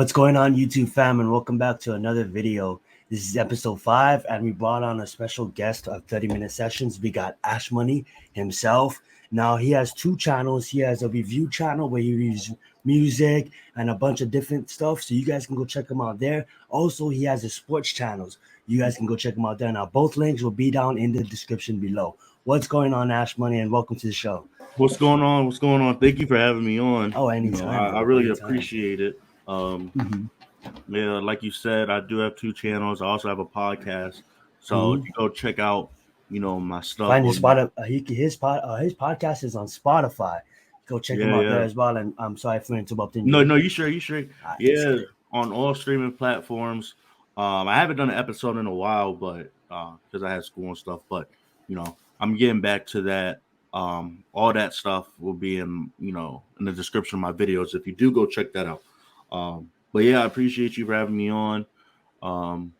What's going on, YouTube fam, and welcome back to another video. This is episode 5, and we brought on a special guest of 30-minute sessions. We got Ashmoney himself. Now, he has 2 channels. He has a review channel where he reviews music and a bunch of different stuff, so you guys can go check him out there. Also, he has his sports channels. You guys can go check him out there. Now, both links will be down in the description below. What's going on, Ashmoney, and welcome to the show. What's going on? What's going on? Thank you for having me on. Oh, anytime. I really anytime. appreciate it. Yeah, like you said, I do have 2 channels. I also have a podcast. So you go check out, my stuff. Find his podcast is on Spotify. Go check him out there as well. And I'm sorry for interrupting you. No, you sure. Yeah, on all streaming platforms. I haven't done an episode in a while, but because I had school and stuff. But I'm getting back to that. All that stuff will be in the description of my videos if you do go check that out. But yeah, I appreciate you for having me on. I'm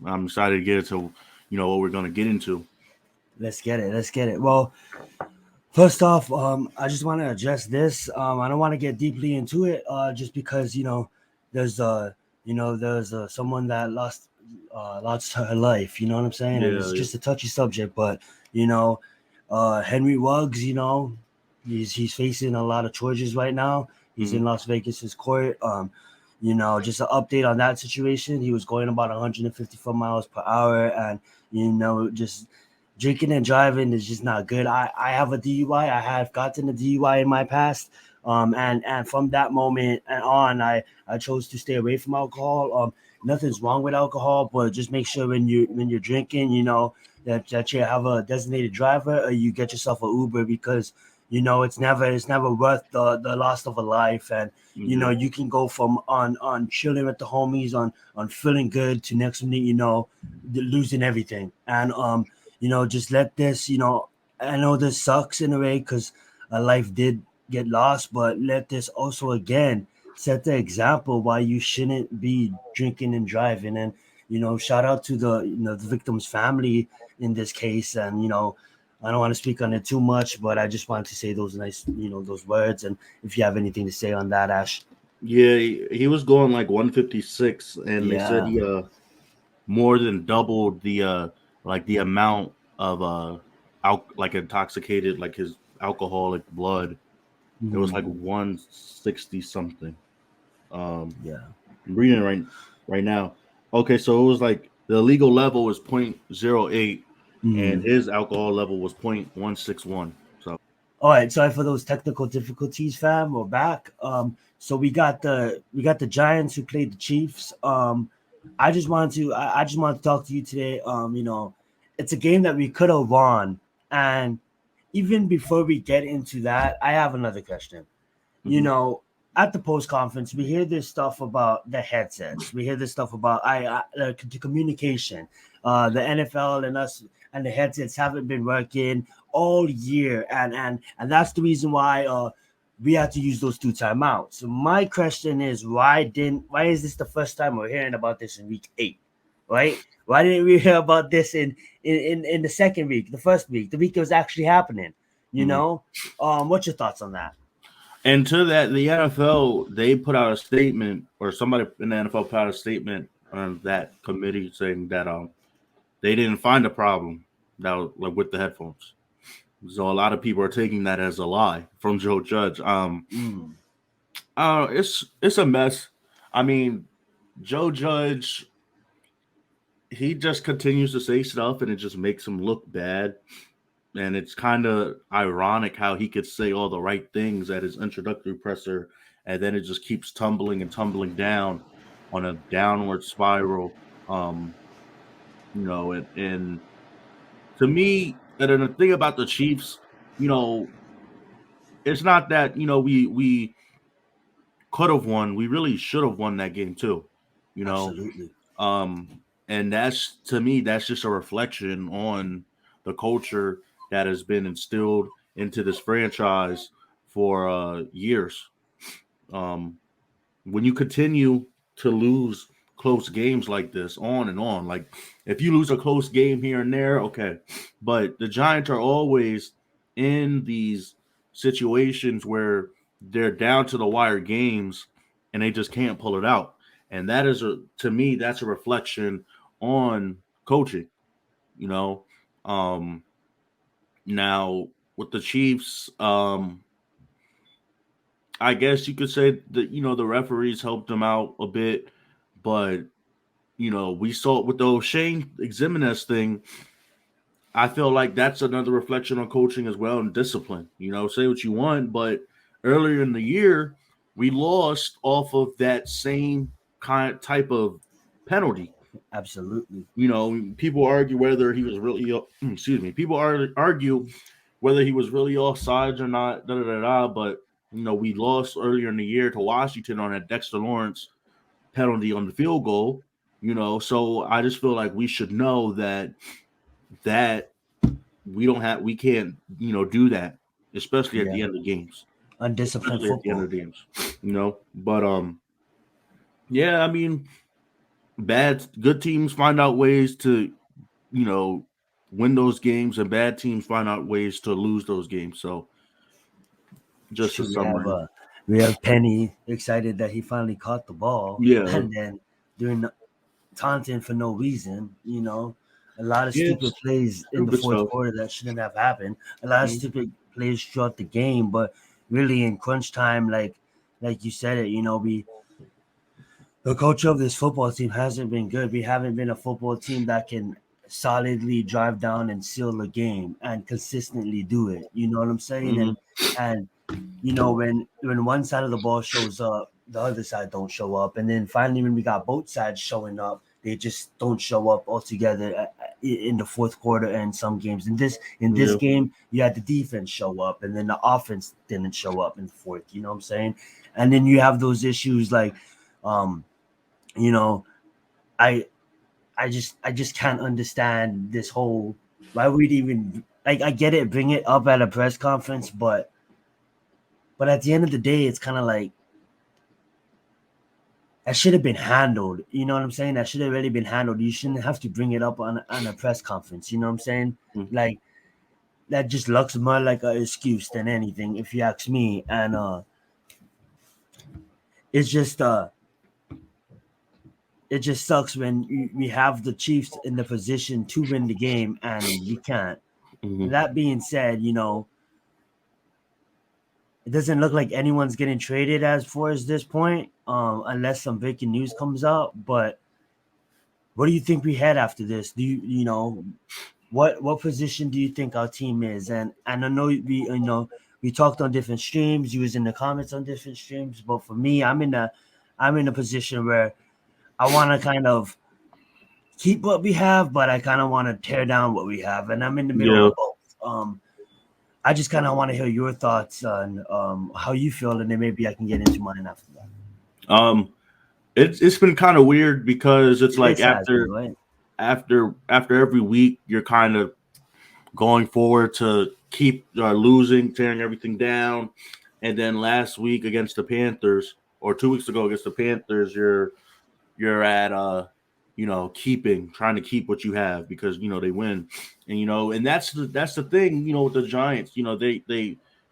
excited to get into what we're going to get into. Let's get it. Well, first off, I just want to address this. I don't want to get deeply into it, just because there's someone that lost her life. You know what I'm saying? Yeah, and it's just a touchy subject, but Henry Ruggs, he's facing a lot of charges right now. He's in Las Vegas's court. Just an update on that situation. He was going about 154 miles per hour, and just drinking and driving is just not good. I have a DUI. I have gotten a DUI in my past. And from that moment on, I chose to stay away from alcohol. Nothing's wrong with alcohol, but just make sure when you're drinking, that you have a designated driver, or you get yourself an Uber, because it's never worth the loss of a life. And you can go from on chilling with the homies, on feeling good, to next minute losing everything. And just let this, I know this sucks in a way because a life did get lost, but let this also again set the example why you shouldn't be drinking and driving. And shout out to the victim's family in this case. And I don't want to speak on it too much, but I just wanted to say those nice those words. And if you have anything to say on that, Ash. Yeah, he was going like 156, and they said he more than doubled the the amount of intoxicated, like his alcoholic blood. It was like 160 something. I'm reading it right now. Okay, so it was like the legal level was 0.08, and his alcohol level was 0.161. So, all right, sorry for those technical difficulties, fam. We're back. So we got the Giants who played the Chiefs. I just want to talk to you today. It's a game that we could have won, and even before we get into that, I have another question. At the post conference, we hear this stuff about the headsets. We hear this stuff about the communication. The NFL and us and the headsets haven't been working all year, and that's the reason why we had to use those 2 timeouts. So my question is, why is this the first time we're hearing about this in week 8, right? Why didn't we hear about this in the second week, the first week, the week it was actually happening? What's your thoughts on that? And to that, the NFL, they put out a statement, or somebody in the NFL put out a statement on that committee saying that they didn't find a problem with the headphones. So a lot of people are taking that as a lie from Joe Judge. It's a mess. I mean, Joe Judge, he just continues to say stuff, and it just makes him look bad. And it's kind of ironic how he could say all the right things at his introductory presser, and then it just keeps tumbling and tumbling down on a downward spiral. And to me, and then the thing about the Chiefs, it's not that we could have won. We really should have won that game too. Absolutely. And that's, to me, that's just a reflection on the culture that has been instilled into this franchise for years. When you continue to lose close games like this on and on, like if you lose a close game here and there, okay, but the Giants are always in these situations where they're down to the wire games, and they just can't pull it out. And that is to me, that's a reflection on coaching. You know, now with the Chiefs, I guess you could say that the referees helped them out a bit, but we saw it with the Shane Ximenez thing. I feel like that's another reflection on coaching as well and discipline. Say what you want, but earlier in the year, we lost off of that same type of penalty. Absolutely. People argue whether he was really People argue whether he was really offsides or not. But we lost earlier in the year to Washington on that Dexter Lawrence penalty on the field goal. So I just feel like we should know that we can't do that, especially at the end of games. Undisciplined Especially football. at the end of games. But yeah, I mean, good teams find out ways to win those games, and bad teams find out ways to lose those games. So just a summary. We have Penny excited that he finally caught the ball. Yeah. And then doing taunting for no reason, a lot of stupid plays in the fourth quarter that shouldn't have happened. A lot of stupid plays throughout the game, but really in crunch time, like you said it, the culture of this football team hasn't been good. We haven't been a football team that can solidly drive down and seal the game and consistently do it. You know what I'm saying? And when one side of the ball shows up, the other side don't show up. And then finally, when we got both sides showing up, they just don't show up altogether in the fourth quarter and some games. In this game, you had the defense show up, and then the offense didn't show up in the fourth. You know what I'm saying? And then you have those issues like, I just can't understand this whole why we'd even I get it, bring it up at a press conference, but at the end of the day, it's kind of like that should have been handled. You know what I'm saying? That should have already been handled. You shouldn't have to bring it up on a press conference. You know what I'm saying? Like that just looks more like an excuse than anything, if you ask me. And it's just it just sucks when we have the Chiefs in the position to win the game and we can't. That being said, it doesn't look like anyone's getting traded as far as this point, unless some breaking news comes out. But what do you think we had after this? Do you what position do you think our team is? And I know we talked on different streams. You was in the comments on different streams, but for me, I'm in a position where I want to kind of keep what we have, but I kind of want to tear down what we have, and I'm in the middle of both. I just kind of want to hear your thoughts on how you feel, and then maybe I can get into mine after that. It's been kind of weird because it's like after every week you're kind of going forward to keep losing, tearing everything down, and then last week against the Panthers, or 2 weeks ago against the Panthers, you're at trying to keep what you have because they win, and that's the thing with the Giants.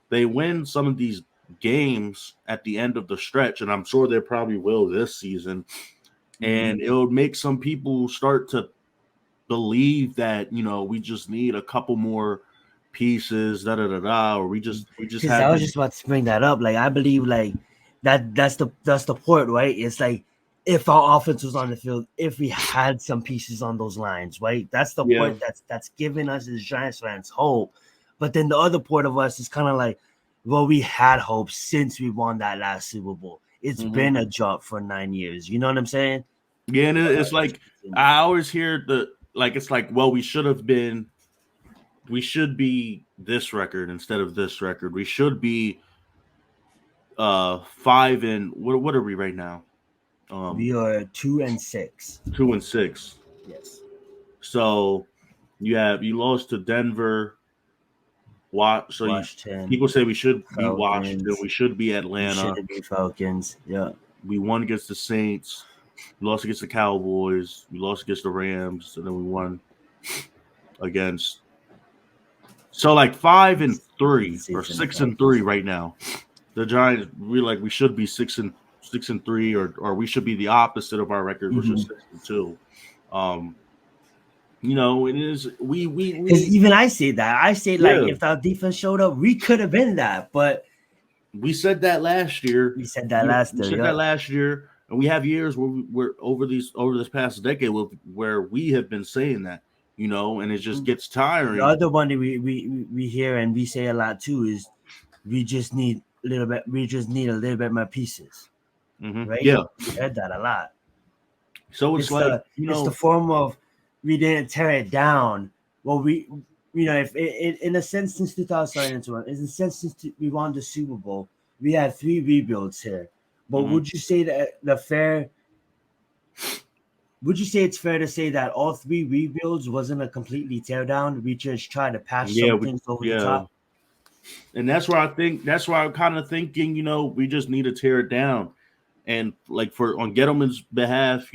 They win some of these games at the end of the stretch, and I'm sure they probably will this season, and it'll make some people start to believe that we just need a couple more pieces, or we just have. I was just about to bring that up. Like I believe like that's the point, right? It's like if our offense was on the field, if we had some pieces on those lines, right? That's the point that's giving us as Giants fans hope. But then the other part of us is kind of like, well, we had hope since we won that last Super Bowl. It's been a jump for 9 years. You know what I'm saying? Yeah, and it's like I always hear it's like, well, we should be this record instead of this record. We should be 5 and what are we right now? We are 2-6. 2-6. Yes. So you lost to Denver. Washington. People say we should be Washington. We should be Atlanta. We should be Falcons. Yeah. We won against the Saints. We lost against the Cowboys. We lost against the Rams, and then we won against. So like 5-3 or 6-3 right now. The Giants, we should be 6-3 6-3, or we should be the opposite of our record, which is 6-2. It is because even I say that. I say like if our defense showed up, we could have been that, but we said that last year. We said that last year. That last year, and we have years where we're over this past decade where we have been saying that, and it just gets tiring. The other one that we hear and we say a lot too is we just need a little bit. We just need a little bit more pieces, right? Yeah, we heard that a lot. So it's like it's the form of we didn't tear it down. Well, if in a sense since 2021, in a sense since we won the Super Bowl, we had 3 rebuilds here. But would you say that would you say it's fair to say that all 3 rebuilds wasn't a completely tear down? We just tried to patch some things over the top. And that's why I'm kind of thinking, we just need to tear it down. And like on Gettleman's behalf,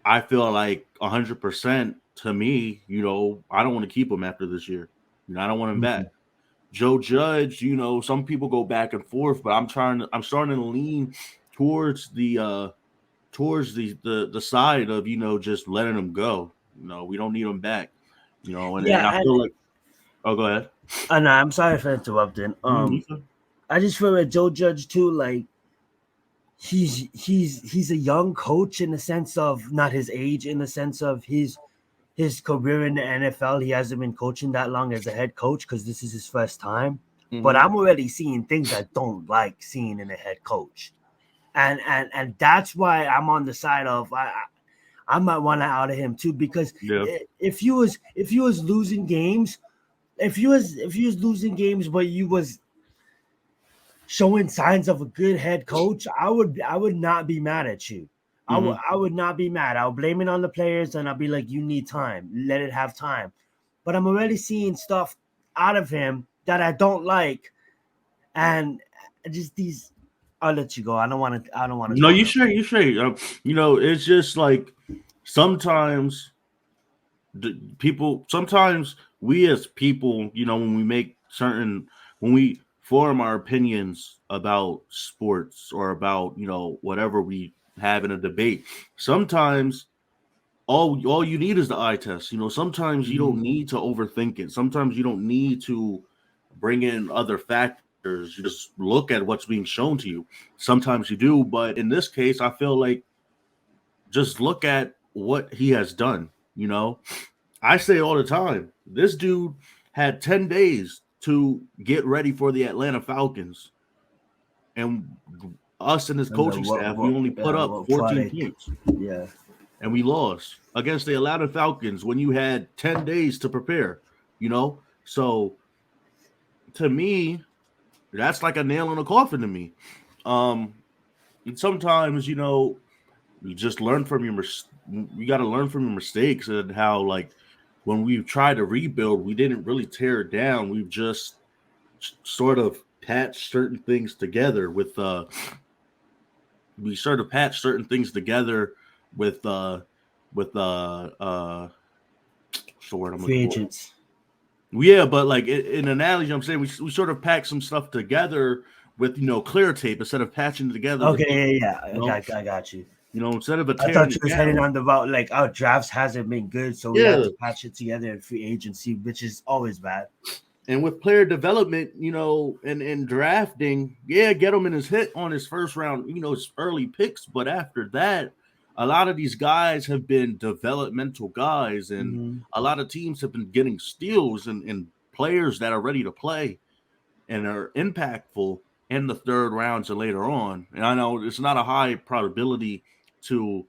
I feel like 100% to me, I don't want to keep him after this year. I don't want him back. Joe Judge, some people go back and forth, but I'm starting to lean towards the side of, just letting him go. We don't need him back. And I feel like, oh, go ahead. No, I'm sorry for interrupting. I just feel like Joe Judge too, like he's a young coach in the sense of not his age, in the sense of his career in the NFL. He hasn't been coaching that long as a head coach because this is his first time. But I'm already seeing things I don't like seeing in a head coach, and that's why I'm on the side of I might want to out of him too, because if he was losing games, if he was losing games, but you was showing signs of a good head coach, I would not be mad at you. I would not be mad. I'll blame it on the players and I'll be like, you need time. Let it have time. But I'm already seeing stuff out of him that I don't like. And just these, I'll let you go. I don't want to. No, you should. It's just like sometimes sometimes we as people, when we form our opinions about sports or about, whatever we have in a debate, sometimes all you need is the eye test. Sometimes you don't need to overthink it. Sometimes you don't need to bring in other factors. You just look at what's being shown to you. Sometimes you do, but in this case, I feel like just look at what he has done. I say all the time, this dude had 10 days to get ready for the Atlanta Falcons. And us and his coaching staff, we only put up 14 points. Yeah. And we lost against the Atlanta Falcons when you had 10 days to prepare, So to me, that's like a nail in a coffin to me. And sometimes, you just learn from you got to learn from your mistakes, and how, like, when we tried to rebuild, we didn't really tear it down. We've just sort of patched certain things together with free agents. Yeah, but like in analogy, I'm saying we sort of packed some stuff together with clear tape instead of patching it together. Okay, I got you. Instead of I thought you was heading on the route like our drafts hasn't been good, so we have to patch it together in free agency, which is always bad. And with player development, and drafting, Gettleman is hit on his first round, his early picks, but after that, a lot of these guys have been developmental guys, and a lot of teams have been getting steals and players that are ready to play and are impactful in the third rounds and later on. And I know it's not a high probability to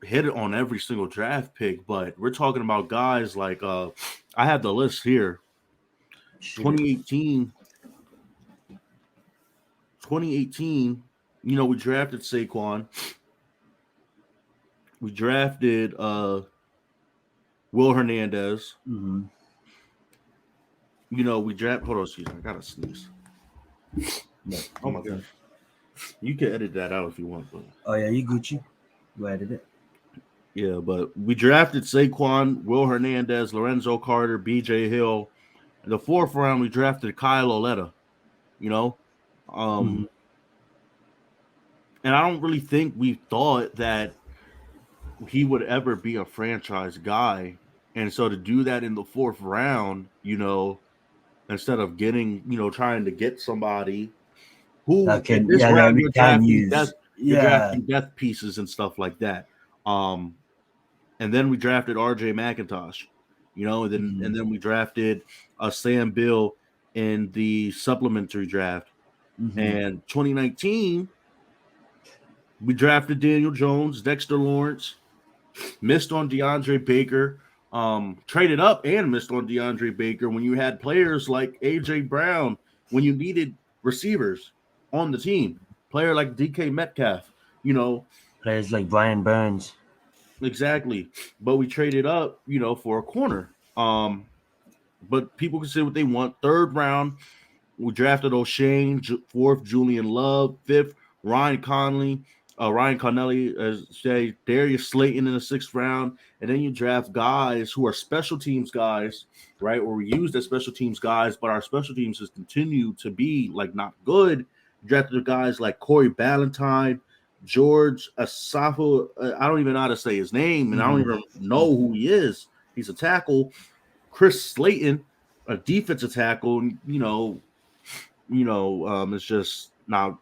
hit it on every single draft pick, but we're talking about guys like I have the list here. 2018, we drafted Saquon. We drafted Will Hernandez. We draft. Hold on, excuse me. I gotta sneeze. Oh my gosh. You can edit that out if you want. But... Oh yeah, you Gucci. You edit it. Yeah, but we drafted Saquon, Will Hernandez, Lorenzo Carter, B.J. Hill. In the fourth round, we drafted Kyle Oleta. and I don't really think we thought that he would ever be a franchise guy. And so to do that in the fourth round, instead of getting, trying to get somebody who in this that round we can use. you're Yeah. drafting death pieces and stuff like that. And then we drafted RJ McIntosh, and then we drafted Sam Bill in the supplementary draft. And 2019, we drafted Daniel Jones, Dexter Lawrence, missed on DeAndre Baker, traded up and missed on DeAndre Baker when you had players like AJ Brown, when you needed receivers on the team, player like DK Metcalf, Players like Brian Burns. exactly. But we traded up, for a corner. But people can say what they want. Third round, we drafted O'Shane. Fourth, Julian Love. Fifth, Ryan Connelly, say Darius Slayton in the sixth round, and then you draft guys who are special teams guys, right? Or we used as special teams guys, but our special teams has continued to be like not good. You drafted guys like Corey Ballantyne, George Asafo. I don't even know how to say his name, and I don't even know who he is. He's a tackle. Chris Slayton, a defensive tackle. It's just now.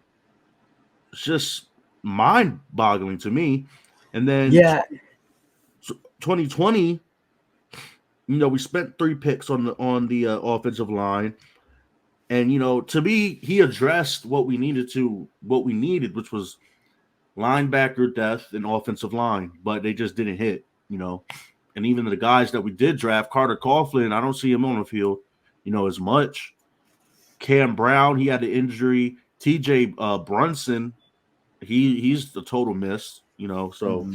It's just mind-boggling to me. And then 2020, we spent 3 picks on the offensive line, and to me, he addressed what we needed, which was linebacker depth and offensive line, but they just didn't hit. And even the guys that we did draft, Carter Coughlin, I don't see him on the field, as much. Cam Brown, he had the injury. TJ Brunson, he's the total miss, so.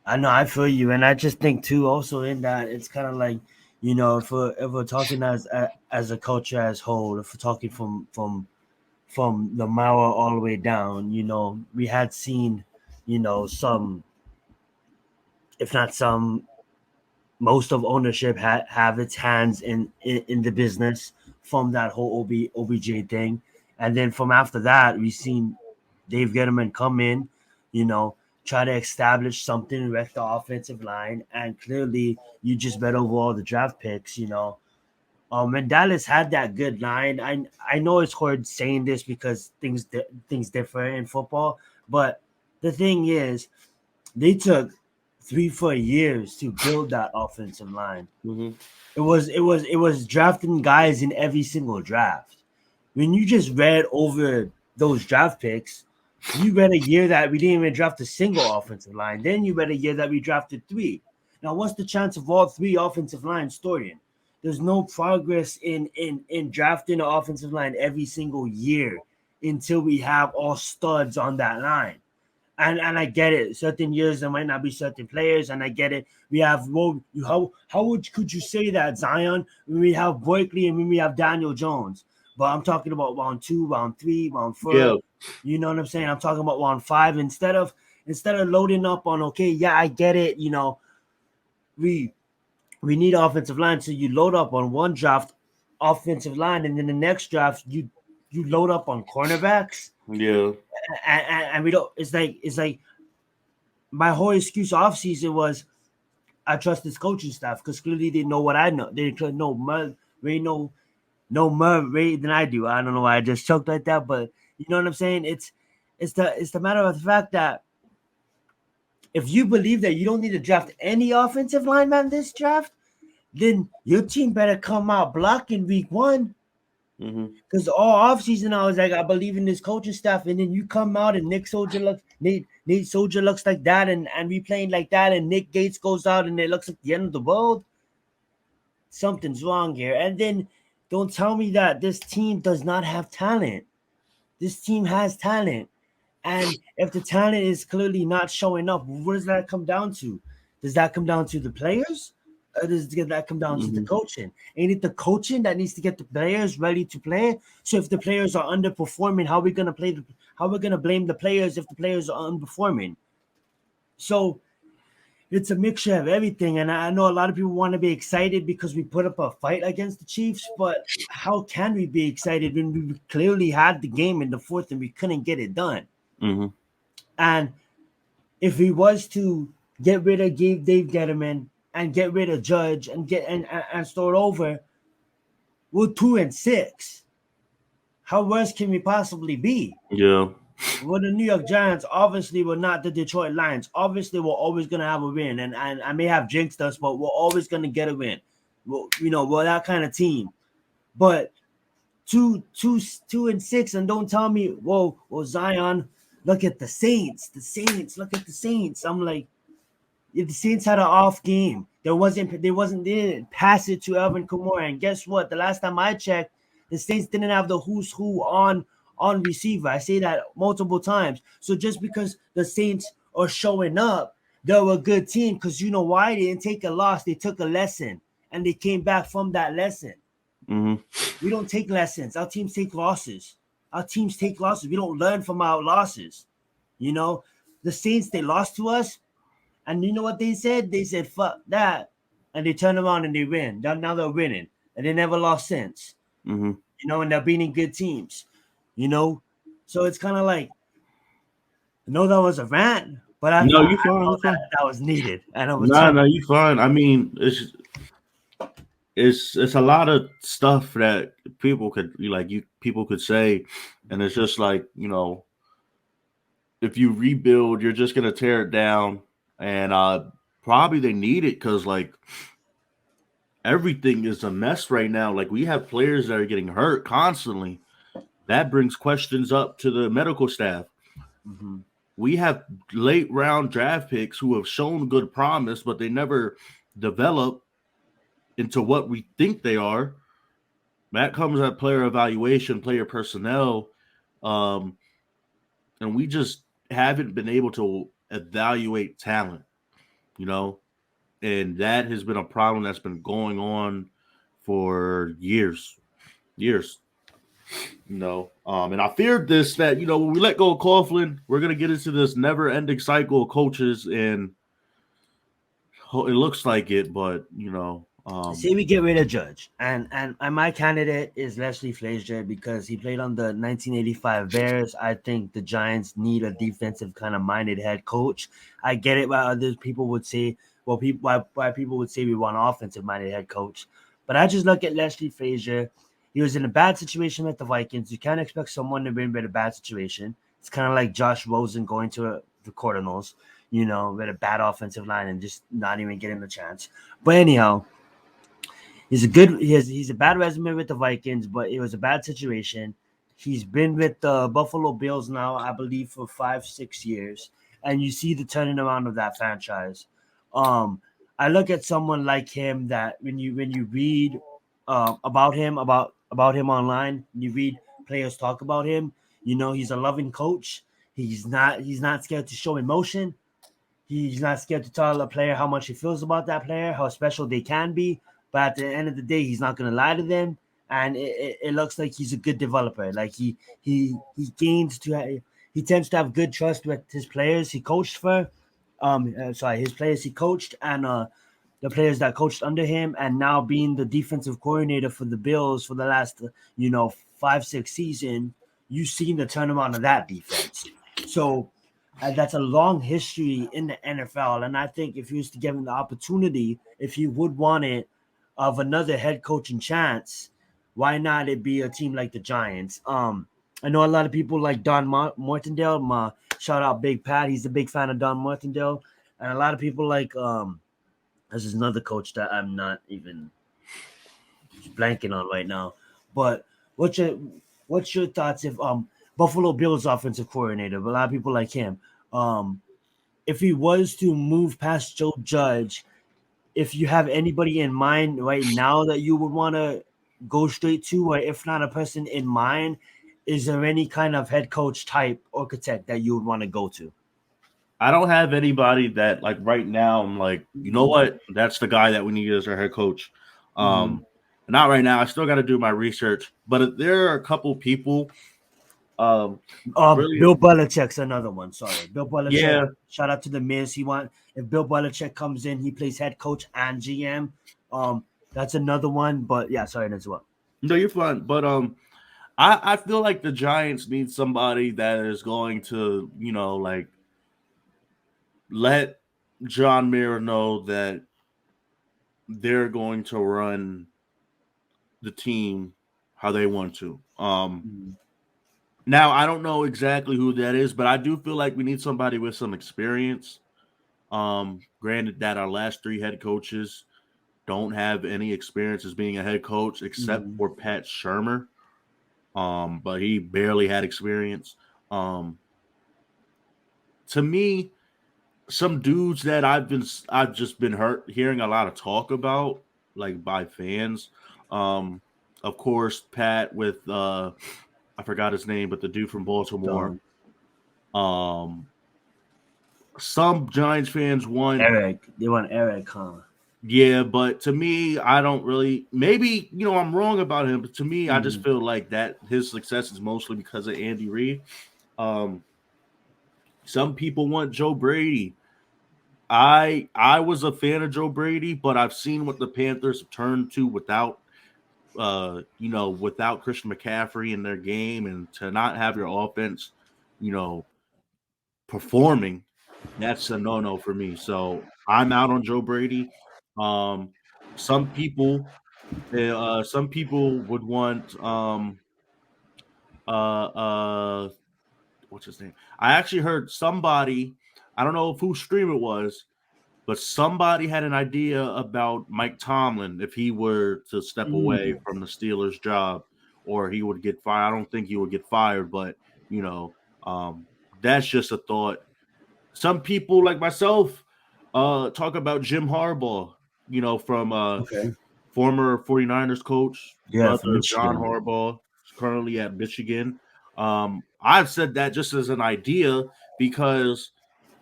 I know, I feel you, and I just think too. Also, in that, it's kind of like, if we're talking as a culture as whole, if we're talking from the Mara all the way down, we had seen, some, if not some, most of ownership have its hands in the business from that whole OBJ thing, and then from after that, we've seen Dave Gettleman come in, try to establish something with the offensive line, and clearly you just bet over all the draft picks, and Dallas had that good line. I know it's hard saying this because things differ in football, but the thing is, they took 3-4 years to build that offensive line. It was drafting guys in every single draft. When you just read over those draft picks, you read a year that we didn't even draft a single offensive line. Then you read a year that we drafted 3. Now, what's the chance of all 3 offensive lines starting? There's no progress in drafting an offensive line every single year until we have all studs on that line. And I get it. Certain years there might not be certain players, and I get it. We have could you say that, Zion, when we have Blakely and when we have Daniel Jones? But I'm talking about round 2, round 3, round 4. Yeah. You know what I'm saying? I'm talking about round 5. Instead of loading up on, okay, yeah, I get it. We need offensive line, so you load up on one draft offensive line, and then the next draft you load up on cornerbacks. Yeah. And we don't. It's like my whole excuse off season was I trust this coaching staff because clearly they know what I know. They know Ray know more Ray than I do. I don't know why I just choked like that, but you know what I'm saying. It's the matter of the fact that if you believe that you don't need to draft any offensive lineman this draft, then your team better come out blocking week 1. Because all offseason I was like, I believe in this coaching staff, and then you come out and Nate Soldier looks like that, and we playing like that, and Nick Gates goes out and it looks like the end of the world. Something's wrong here. And then don't tell me that this team does not have talent. This team has talent. And if the talent is clearly not showing up, what does that come down to? Does that come down to the players? Or does that come down to the coaching? Ain't it the coaching that needs to get the players ready to play? So if the players are underperforming, how are we gonna play? How are we gonna blame the players if the players are underperforming? So it's a mixture of everything. And I know a lot of people want to be excited because we put up a fight against the Chiefs, but how can we be excited when we clearly had the game in the fourth and we couldn't get it done? Mm-hmm. And if he was to get rid of Dave Gettleman and get rid of Judge and start over, we're 2-6. How worse can we possibly be? Yeah. Well, the New York Giants obviously were not the Detroit Lions. Obviously, we're always gonna have a win, and I may have jinxed us, but we're always gonna get a win. Well, we're that kind of team. But 2-6, and don't tell me, whoa, Zion, look at the Saints. Look at the Saints. I'm like, if the Saints had an off game, they didn't pass it to Alvin Kamara. And guess what? The last time I checked, the Saints didn't have the who's who on receiver. I say that multiple times. So just because the Saints are showing up, they're a good team. Because you know why? They didn't take a loss. They took a lesson. And they came back from that lesson. Mm-hmm. We don't take lessons. Our teams take losses. We don't learn from our losses. The Saints, they lost to us. And you know what they said? They said, fuck that. And they turn around and they win. Now they're winning. And they never lost since. Mm-hmm. And they're beating good teams. So it's kind of like, I know that was a rant, but I thought that was needed. And I was you fine. I mean, it's a lot of stuff that people could say, and it's just like, if you rebuild, you're just gonna tear it down. And probably they need it because like everything is a mess right now. Like we have players that are getting hurt constantly. That brings questions up to the medical staff. Mm-hmm. We have late round draft picks who have shown good promise, but they never develop into what we think they are. That comes at player evaluation, player personnel, and we just haven't been able to evaluate talent, and that has been a problem that's been going on for years. And I feared this, that, when we let go of Coughlin, we're going to get into this never-ending cycle of coaches, and it looks like it, but, say we get rid of Judge, and my candidate is Leslie Frazier because he played on the 1985 Bears. I think the Giants need a defensive kind of minded head coach. I get it why other people would say, why people would say we want an offensive minded head coach, but I just look at Leslie Frazier. He was in a bad situation with the Vikings. You can't expect someone to win with a bad situation. It's kind of like Josh Rosen going to the Cardinals, with a bad offensive line and just not even getting the chance. But anyhow, he's a bad resume with the Vikings, but it was a bad situation. He's been with the Buffalo Bills now, I believe, for 5-6 years, and you see the turning around of that franchise. I look at someone like him that when you read about him online, you read players talk about him. He's a loving coach. He's not scared to show emotion. He's not scared to tell a player how much he feels about that player, how special they can be. But at the end of the day, he's not going to lie to them, and it looks like he's a good developer. Like he tends to have good trust with his players he coached for. His players he coached and the players that coached under him, and now being the defensive coordinator for the Bills for the last 5-6 seasons, you've seen the turnaround of that defense. So that's a long history in the NFL, and I think if he was to give him the opportunity, if he would want it, of another head coaching chance, why not it be a team like the Giants? I know a lot of people like Don Martindale. Shout out Big Pat. He's a big fan of Don Martindale. And a lot of people like this is another coach that I'm not even blanking on right now. But what's your thoughts if Buffalo Bills offensive coordinator, but a lot of people like him. If he was to move past Joe Judge, if you have anybody in mind right now that you would want to go straight to, or if not a person in mind, is there any kind of head coach type architect that you would want to go to? I don't have anybody that like right now I'm like, you know what, that's the guy that we need as our head coach. Not right now. I still got to do my research, but there are a couple people Really, Bill Belichick's another one. Sorry, Bill Belichick. yeah. Shout out to the Miz. If Bill Belichick comes in, he plays head coach and GM. That's another one. But yeah, sorry as well. No, you're fine. But I feel like the Giants need somebody that is going to, like let John Mara know that they're going to run the team how they want to. Now I don't know exactly who that is, but I do feel like we need somebody with some experience. Granted that our last 3 head coaches don't have any experience as being a head coach except for Pat Shurmur. But he barely had experience. To me, some dudes that I've just been hearing a lot of talk about, like by fans. Of course, Pat with I forgot his name, but the dude from Baltimore. Some Giants fans want Eric. They want Eric, huh? Yeah, but to me, I don't really. Maybe I'm wrong about him, but to me, I just feel like that his success is mostly because of Andy Reid. Some people want Joe Brady. I was a fan of Joe Brady, but I've seen what the Panthers have turned to without without Christian McCaffrey in their game, and to not have your offense, performing. That's a no-no for me. So I'm out on Joe Brady. Some people would want what's his name? I actually heard somebody, I don't know whose stream it was, but somebody had an idea about Mike Tomlin if he were to step away from the Steelers job, or he would get fired. I don't think he would get fired, but that's just a thought. Some people like myself talk about Jim Harbaugh, from Okay. former 49ers coach, Yeah, from brother of John Michigan. Harbaugh, currently at Michigan. I've said that just as an idea because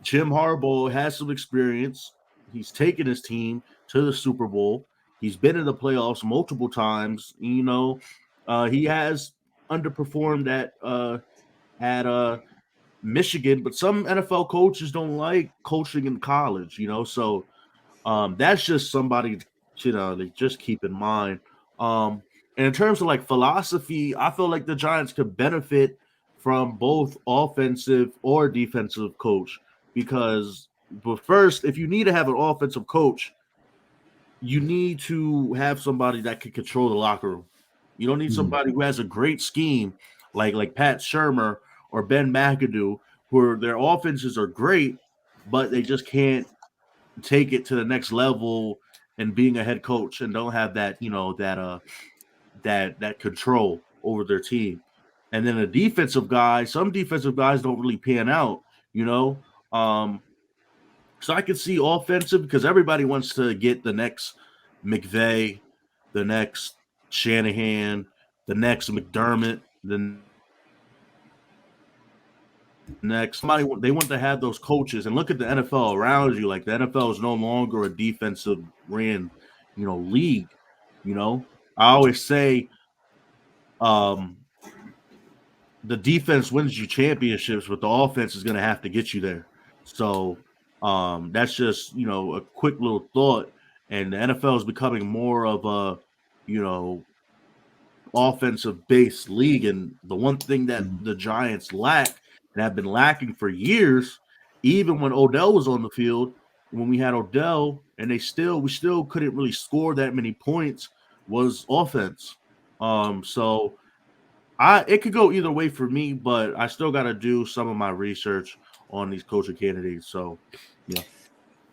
Jim Harbaugh has some experience. He's taken his team to the Super Bowl. He's been in the playoffs multiple times. He has underperformed at Michigan, but some NFL coaches don't like coaching in college, so that's just somebody to just keep in mind. And in terms of like philosophy, I feel like the Giants could benefit from both offensive or defensive coach but first, if you need to have an offensive coach, you need to have somebody that can control the locker room. You don't need somebody who has a great scheme like Pat Shurmur or Ben McAdoo, where their offenses are great, but they just can't take it to the next level and being a head coach and don't have that that control over their team. And then some defensive guys don't really pan out, you know. So I could see offensive because everybody wants to get the next McVay, the next Shanahan, the next McDermott, the next somebody. They want to have those coaches and look at the NFL around you. Like the NFL is no longer a defensive ran, league. I always say, the defense wins you championships, but the offense is going to have to get you there. So that's just a quick little thought. And the NFL is becoming more of a offensive based league. And the one thing that the Giants lack and have been lacking for years, even when Odell was on the field, when we had Odell, and we still couldn't really score that many points, was offense. So it could go either way for me, but I still got to do some of my research on these coaching candidates. So, yeah.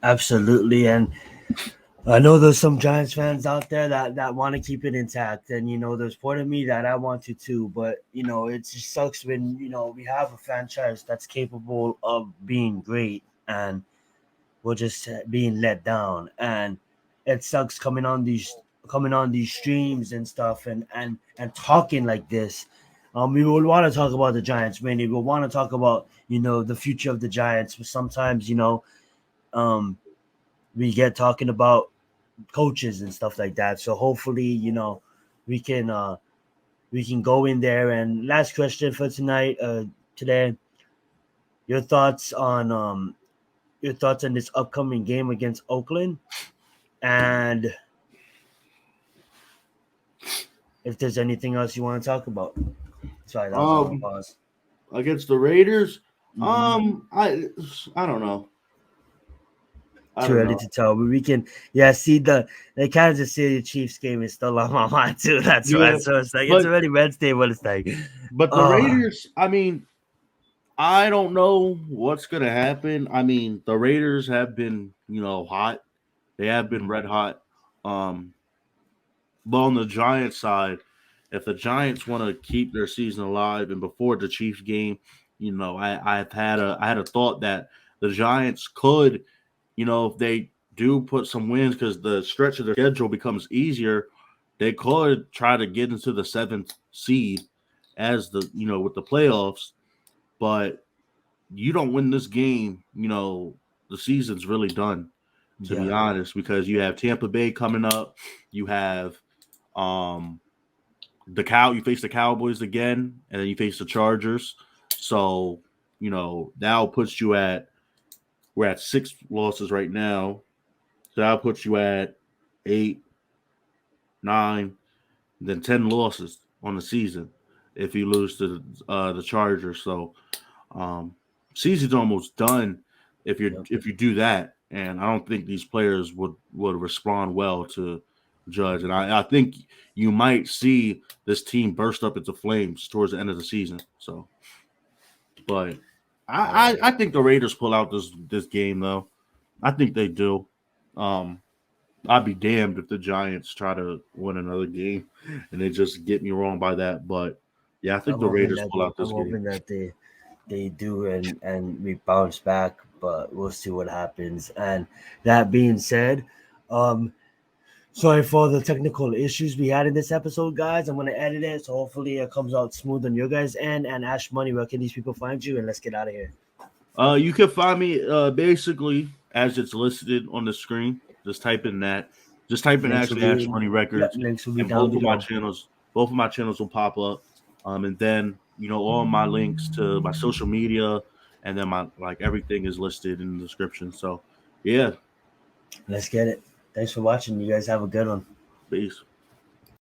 Absolutely. And I know there's some Giants fans out there that want to keep it intact. And, there's part of me that I want to too. But, it just sucks when, we have a franchise that's capable of being great and we're just being let down. And it sucks coming on these streams and stuff and talking like this. We would want to talk about the Giants mainly. We'll want to talk about, the future of the Giants. But sometimes, we get talking about coaches and stuff like that. So hopefully, we can we can go in there. And last question for today. Your thoughts on this upcoming game against Oakland, and if there's anything else you want to talk about. Sorry, that was a long pause. Against the Raiders, Mhm. I don't know. Too early to tell, but we can. Yeah, see the Kansas City Chiefs game is still on my mind too. That's Yeah, right. So it's like it's already Wednesday, but it's like, but the Raiders. I mean, I don't know what's gonna happen. I mean, the Raiders have been, hot. They have been red hot. But on the Giants side, if the Giants want to keep their season alive, and before the Chiefs game, I had a thought that the Giants could, if they do put some wins because the stretch of their schedule becomes easier, they could try to get into the 7th seed as with the playoffs. But you don't win this game, the season's really done, to be honest, because you have Tampa Bay coming up, you have you face the Cowboys again, and then you face the Chargers. So, that'll put you we're at 6 losses right now. So that'll put you at 8, 9, then 10 losses on the season if you lose to the Chargers. So, season's almost done if you do that, and I don't think these players would respond well to Judge, and I think you might see this team burst up into flames towards the end of the season. So, but I think the Raiders pull out this game though. I think they do. I'd be damned if the Giants try to win another game and they just get me wrong by that. But yeah, I think the Raiders pull out this game. I'm hoping that they do and we bounce back, but we'll see what happens. And that being said, sorry for the technical issues we had in this episode, guys. I'm gonna edit it, so hopefully it comes out smooth on your guys' end. And Ashmoney, where can these people find you? And let's get out of here. You can find me basically as it's listed on the screen. Just type in that. Just type in actually Ashmoney Recordz, links will be and down both of my channels will pop up. And then all my links to my social media, and then my everything is listed in the description. So yeah, let's get it. Thanks for watching. You guys have a good one. Peace.